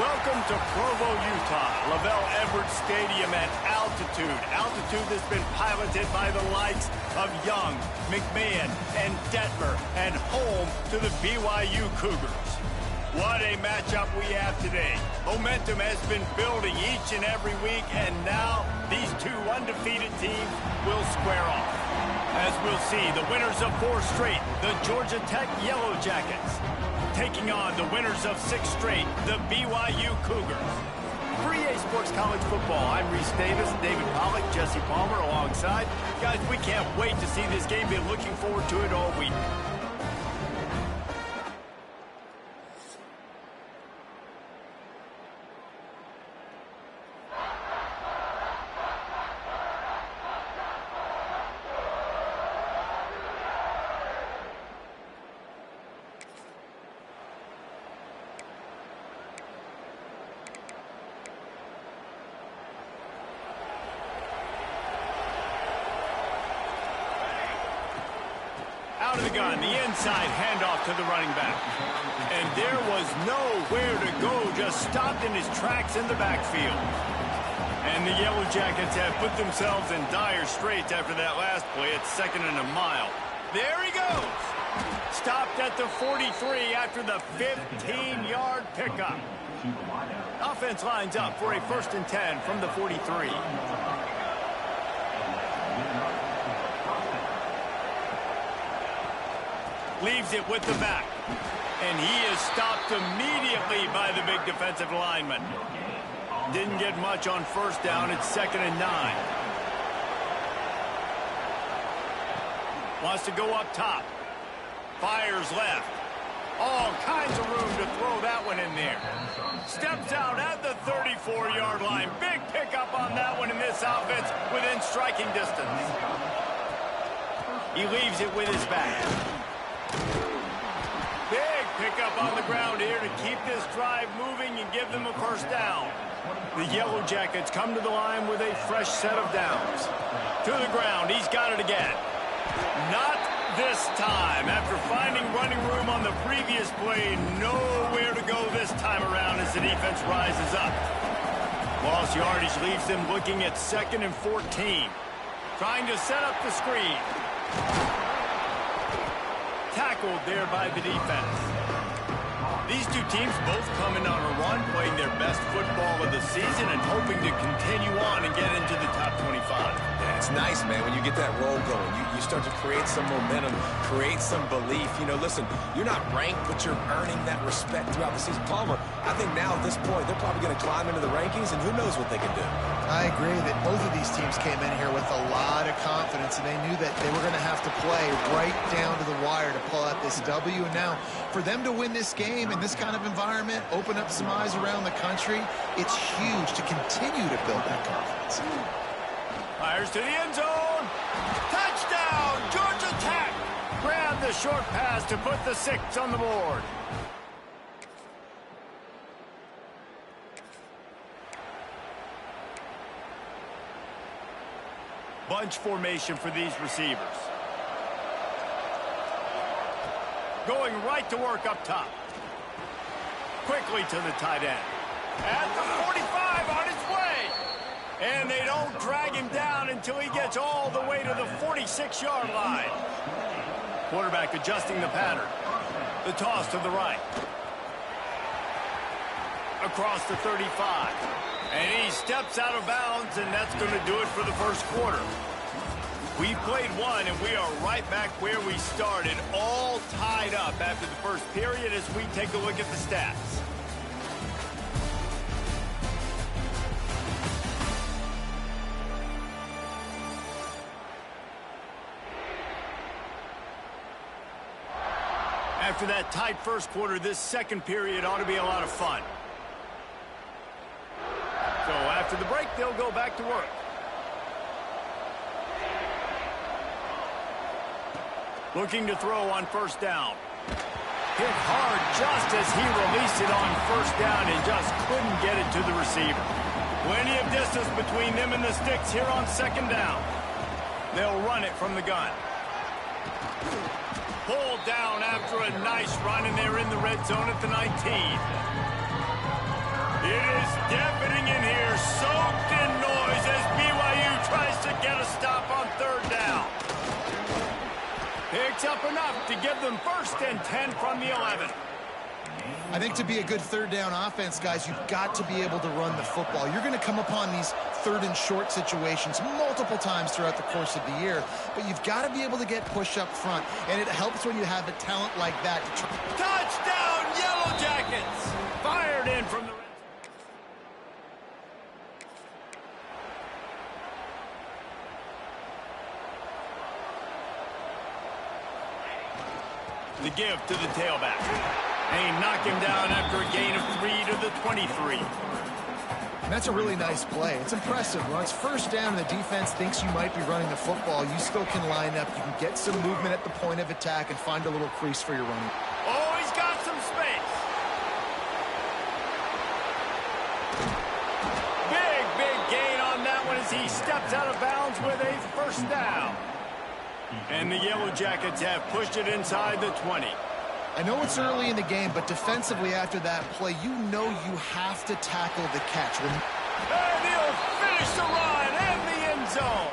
Welcome to Provo, Utah, Lavelle Edwards Stadium at altitude. Altitude that's been piloted by the likes of Young, McMahon, and Detmer, and home to the BYU Cougars. What a matchup we have today. Momentum has been building each and every week, and now these two undefeated teams will square off. As we'll see, the winners of 4 straight, the Georgia Tech Yellow Jackets, taking on the winners of 6 straight, the BYU Cougars. For EA Sports College Football, I'm Reese Davis, David Pollack, Jesse Palmer alongside. Guys, we can't wait to see this game. Been looking forward to it all week. Out of the gun, the inside handoff to the running back. And there was nowhere to go, just stopped in his tracks in the backfield. And the Yellow Jackets have put themselves in dire straits after that last play. It's 2nd and a mile. There he goes. Stopped at the 43 after the 15-yard pickup. Offense lines up for a 1st and 10 from the 43. Leaves it with the back. And he is stopped immediately by the big defensive lineman. Didn't get much on 1st down. It's 2nd and 9. Wants to go up top. Fires left. All kinds of room to throw that one in there. Steps out at the 34-yard line. Big pickup on that one in this offense within striking distance. He leaves it with his back. Big pickup on the ground here to keep this drive moving and give them a 1st down. The Yellow Jackets come to the line with a fresh set of downs. To the ground, he's got it again. Not this time. After finding running room on the previous play, nowhere to go this time around as the defense rises up. Lost yardage leaves them looking at 2nd and 14. Trying to set up the screen. Tackled there by the defense. These two teams both coming on a run, playing their best football of the season and hoping to continue on and get into the top 25. Yeah, it's nice, man, when you get that roll going. You start to create some momentum, create some belief. You know, listen, you're not ranked, but you're earning that respect throughout the season. Palmer, I think now at this point, they're probably going to climb into the rankings, and who knows what they can do. I agree that both of these teams came in here with a lot of confidence, and they knew that they were going to have to play right down to the wire to pull out this W. And now, for them to win this game in this kind of environment, open up some eyes around the country, it's huge to continue to build that confidence. Fires to the end zone. Touchdown, Georgia Tech. Grab the short pass to put the 6 on the board. Bunch formation for these receivers. Going right to work up top. Quickly to the tight end. At the 45 on his way. And they don't drag him down until he gets all the way to the 46-yard line. Quarterback adjusting the pattern. The toss to the right. Across the 35. And he steps out of bounds, and that's going to do it for the 1st quarter. We played one, and we are right back where we started, all tied up after the 1st period as we take a look at the stats. After that tight 1st quarter, this 2nd period ought to be a lot of fun. So after the break, they'll go back to work. Looking to throw on 1st down. Hit hard just as he released it on 1st down and just couldn't get it to the receiver. Plenty of distance between them and the sticks here on 2nd down. They'll run it from the gun. Pulled down after a nice run, and they're in the red zone at the 19. It is deafening in here, soaked in noise as BYU tries to get a stop on third down. Picks up enough to give them 1st and 10 from the 11. I think to be a good third down offense, guys, you've got to be able to run the football. You're going to come upon these third and short situations multiple times throughout the course of the year, but you've got to be able to get push up front, and it helps when you have a talent like that. Touchdown, Yellow Jackets! Fired in from the... The give to the tailback. They knock him down after a gain of 3 to the 23. And that's a really nice play. It's impressive. When it's 1st down and the defense thinks you might be running the football, you still can line up. You can get some movement at the point of attack and find a little crease for your running. Oh, he's got some space. Big gain on that one as he steps out of bounds with a 1st down. And the Yellow Jackets have pushed it inside the 20. I know it's early in the game, but defensively after that play, you know you have to tackle the catch. And he'll finish the run in the end zone.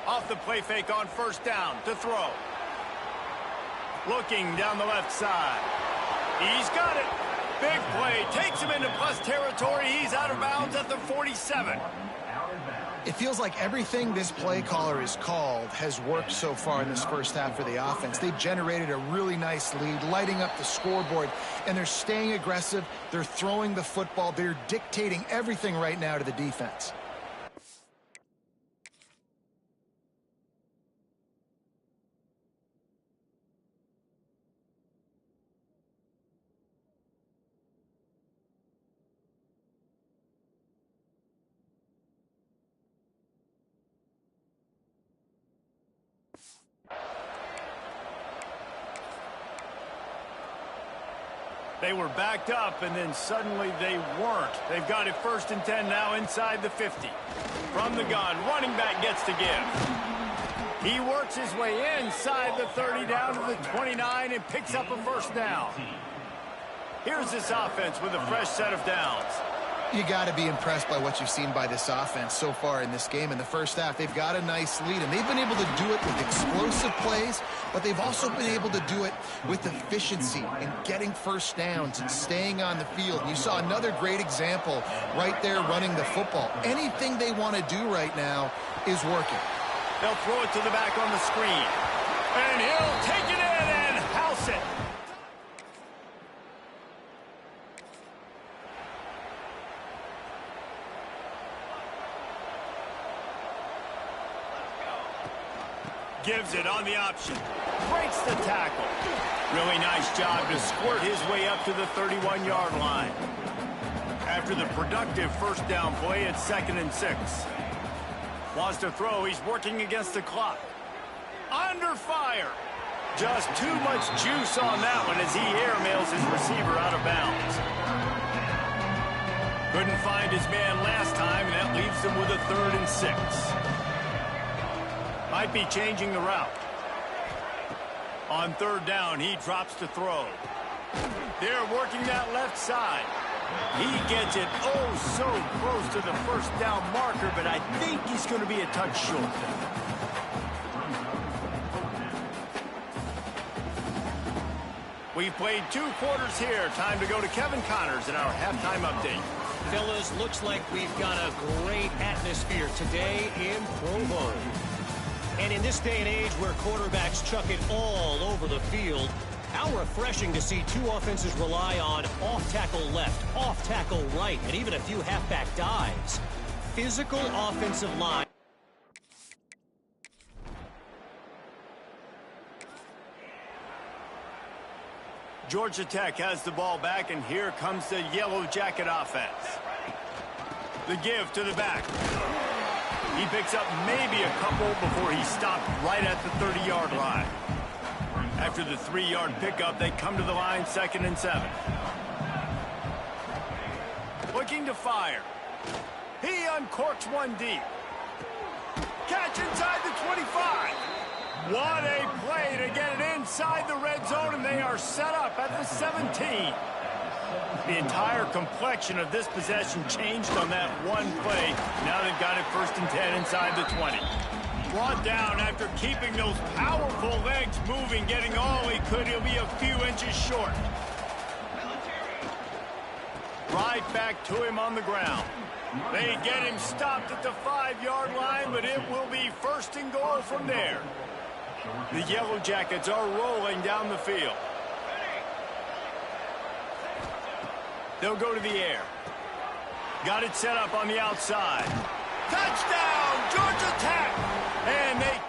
Off the play fake on 1st down to throw. Looking down the left side. He's got it. Big play. Takes him into plus territory. He's out of bounds at the 47. It feels like everything this play caller has called has worked so far in this 1st half for the offense. They've generated a really nice lead, lighting up the scoreboard, and they're staying aggressive. They're throwing the football. They're dictating everything right now to the defense. They were backed up, and then suddenly they weren't. They've got it 1st and 10 now inside the 50. From the gun, running back gets to give. He works his way inside the 30 down to the 29 and picks up a 1st down. Here's this offense with a fresh set of downs. You got to be impressed by what you've seen by this offense so far in this game. In the 1st half, they've got a nice lead, and they've been able to do it with explosive plays, but they've also been able to do it with efficiency and getting 1st downs and staying on the field. You saw another great example right there running the football. Anything they want to do right now is working. They'll throw it to the back on the screen, and he'll take it in and house it. Gives it on the option. Breaks the tackle. Really nice job to squirt his way up to the 31-yard line. After the productive 1st down play, it's 2nd and 6. Wants to throw. He's working against the clock. Under fire. Just too much juice on that one as he airmails his receiver out of bounds. Couldn't find his man last time, and that leaves him with a 3rd and 6. Might be changing the route. On 3rd down, he drops to throw. They're working that left side. He gets it so close to the 1st down marker, but I think he's going to be a touch short. We've played 2 quarters here. Time to go to Kevin Connors in our halftime update. Fellas, looks like we've got a great atmosphere today in Provo. And in this day and age where quarterbacks chuck it all over the field, how refreshing to see 2 offenses rely on off-tackle left, off-tackle right, and even a few halfback dives. Physical offensive line. Georgia Tech has the ball back, and here comes the Yellow Jacket offense. The give to the back. He picks up maybe a couple before he stopped right at the 30-yard line. After the 3-yard pickup, they come to the line 2nd and 7. Looking to fire. He uncorks one deep. Catch inside the 25. What a play to get it inside the red zone, and they are set up at the 17. The entire complexion of this possession changed on that one play. Now they've got it 1st and 10 inside the 20. Brought down after keeping those powerful legs moving, getting all he could. He'll be a few inches short. Right back to him on the ground. They get him stopped at the 5-yard line, but it will be 1st and goal from there. The Yellow Jackets are rolling down the field. They'll go to the air. Got it set up on the outside. Touchdown, Georgia Tech! And they...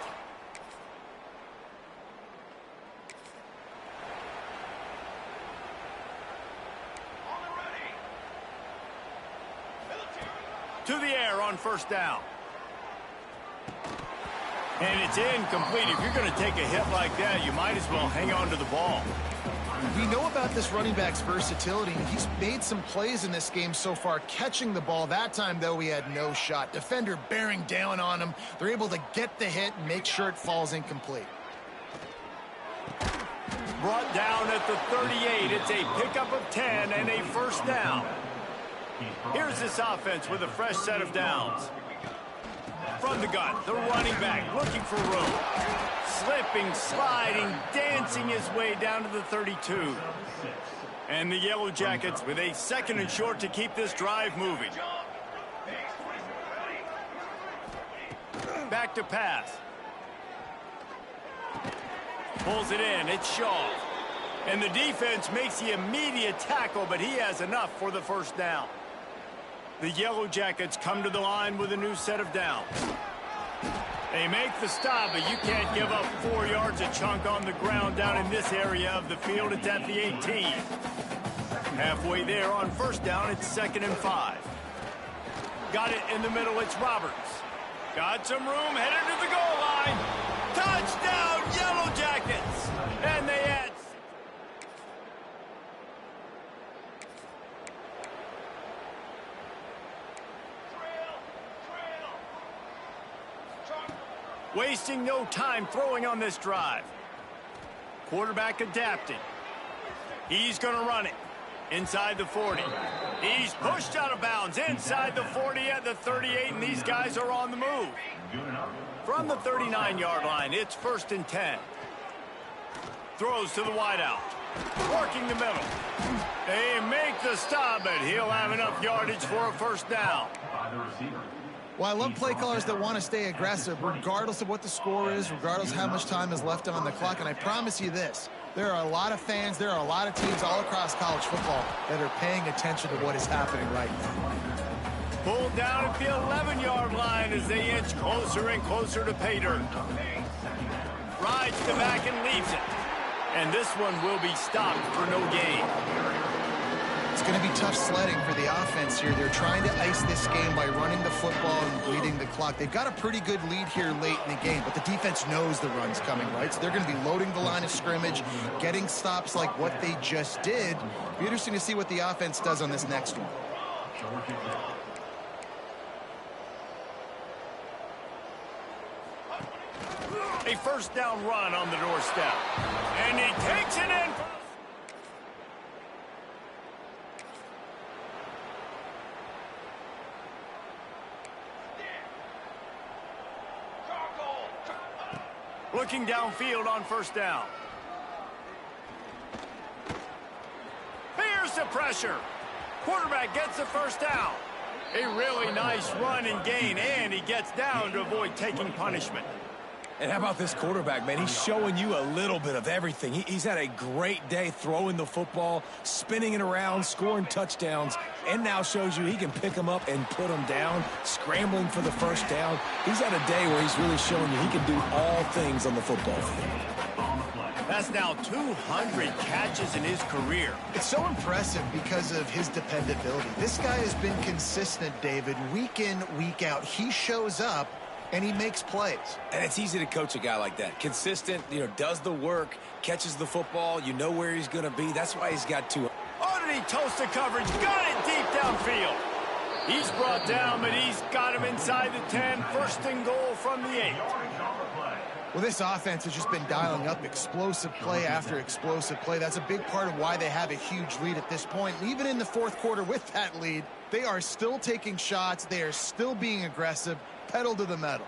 to the air on 1st down. And it's incomplete. If you're going to take a hit like that, you might as well hang on to the ball. We know about this running back's versatility. He's made some plays in this game so far, catching the ball. That time, though, he had no shot. Defender bearing down on him. They're able to get the hit and make sure it falls incomplete. Brought down at the 38. It's a pickup of 10 and a 1st down. Here's this offense with a fresh set of downs. From the gun, the running back looking for room. Slipping, sliding, dancing his way down to the 32. And the Yellow Jackets with a 2nd and short to keep this drive moving. Back to pass. Pulls it in. It's Shaw. And the defense makes the immediate tackle, but he has enough for the 1st down. The Yellow Jackets come to the line with a new set of downs. They make the stop, but you can't give up 4 yards a chunk on the ground down in this area of the field. It's at the 18. Halfway there on 1st down, it's 2nd and 5. Got it in the middle, it's Roberts. Got some room, headed to the goal line. Touchdown, Yellow Jackets! And they add... wasting no time throwing on this drive. Quarterback adapting. He's going to run it inside the 40. He's pushed out of bounds inside the 40 at the 38, and these guys are on the move. From the 39-yard line, it's 1st and 10. Throws to the wideout. Working the middle. They make the stop, but he'll have enough yardage for a 1st down. Well, I love play callers that want to stay aggressive, regardless of what the score is, regardless of how much time is left on the clock. And I promise you this, there are a lot of fans, there are a lot of teams all across college football that are paying attention to what is happening right now. Pulled down at the 11-yard line as they inch closer and closer to pay dirt. Rides the back and leaves it. And this one will be stopped for no gain. It's going to be tough sledding for the offense here. They're trying to ice this game by running the football and bleeding the clock. They've got a pretty good lead here late in the game, but the defense knows the run's coming, right? So they're going to be loading the line of scrimmage, getting stops like what they just did. It'll be interesting to see what the offense does on this next one. A 1st down run on the doorstep. And he takes it in. Looking downfield on 1st down. Here's the pressure. Quarterback gets the 1st down. A really nice run and gain, and he gets down to avoid taking punishment. And how about this quarterback, man? He's showing you a little bit of everything. He's had a great day throwing the football, spinning it around, scoring touchdowns, and now shows you he can pick them up and put them down, scrambling for the 1st down. He's had a day where he's really showing you he can do all things on the football field. That's now 200 catches in his career. It's so impressive because of his dependability. This guy has been consistent, David, week in, week out. He shows up and he makes plays. And it's easy to coach a guy like that. Consistent, does the work, catches the football, you know where he's going to be. That's why he's got 2. Oh, did he toast the coverage? Got it deep downfield. He's brought down, but he's got him inside the 10. First and goal from the 8. Well, this offense has just been dialing up explosive play after explosive play. That's a big part of why they have a huge lead at this point. And even in the fourth quarter with that lead, they are still taking shots. They are still being aggressive, pedal to the metal.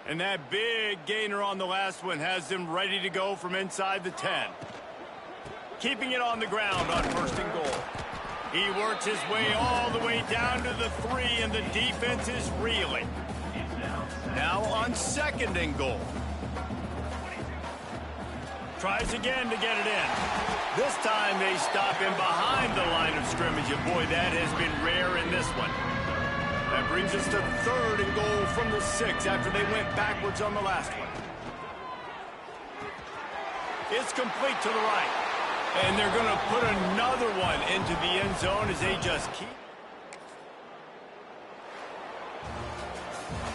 And that big gainer on the last one has them ready to go from inside the 10. Keeping it on the ground on first and goal. He works his way all the way down to the 3, and the defense is reeling. Now on second and goal. Tries again to get it in. This time they stop him behind the line of scrimmage, and boy, that has been rare in this one. That brings us to third and goal from the 6 after they went backwards on the last one. It's complete to the right. And they're going to put another one into the end zone as they just keep.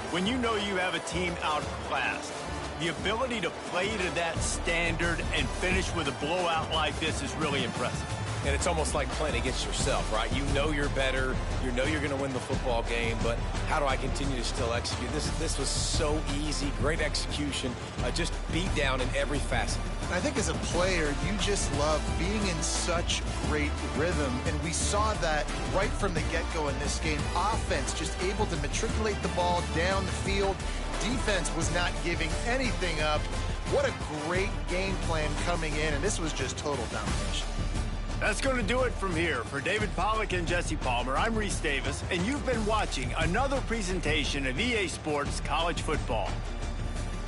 When you know you have a team outclassed, the ability to play to that standard and finish with a blowout like this is really impressive. And it's almost like playing against yourself, right? You know you're better. You know you're going to win the football game, but how do I continue to still execute? This was so easy, great execution, just beat down in every facet. I think as a player, you just love being in such great rhythm, and we saw that right from the get-go in this game. Offense just able to matriculate the ball down the field. Defense was not giving anything up. What a great game plan coming in, and this was just total domination. That's going to do it from here. For David Pollack and Jesse Palmer, I'm Reese Davis, and you've been watching another presentation of EA Sports College Football.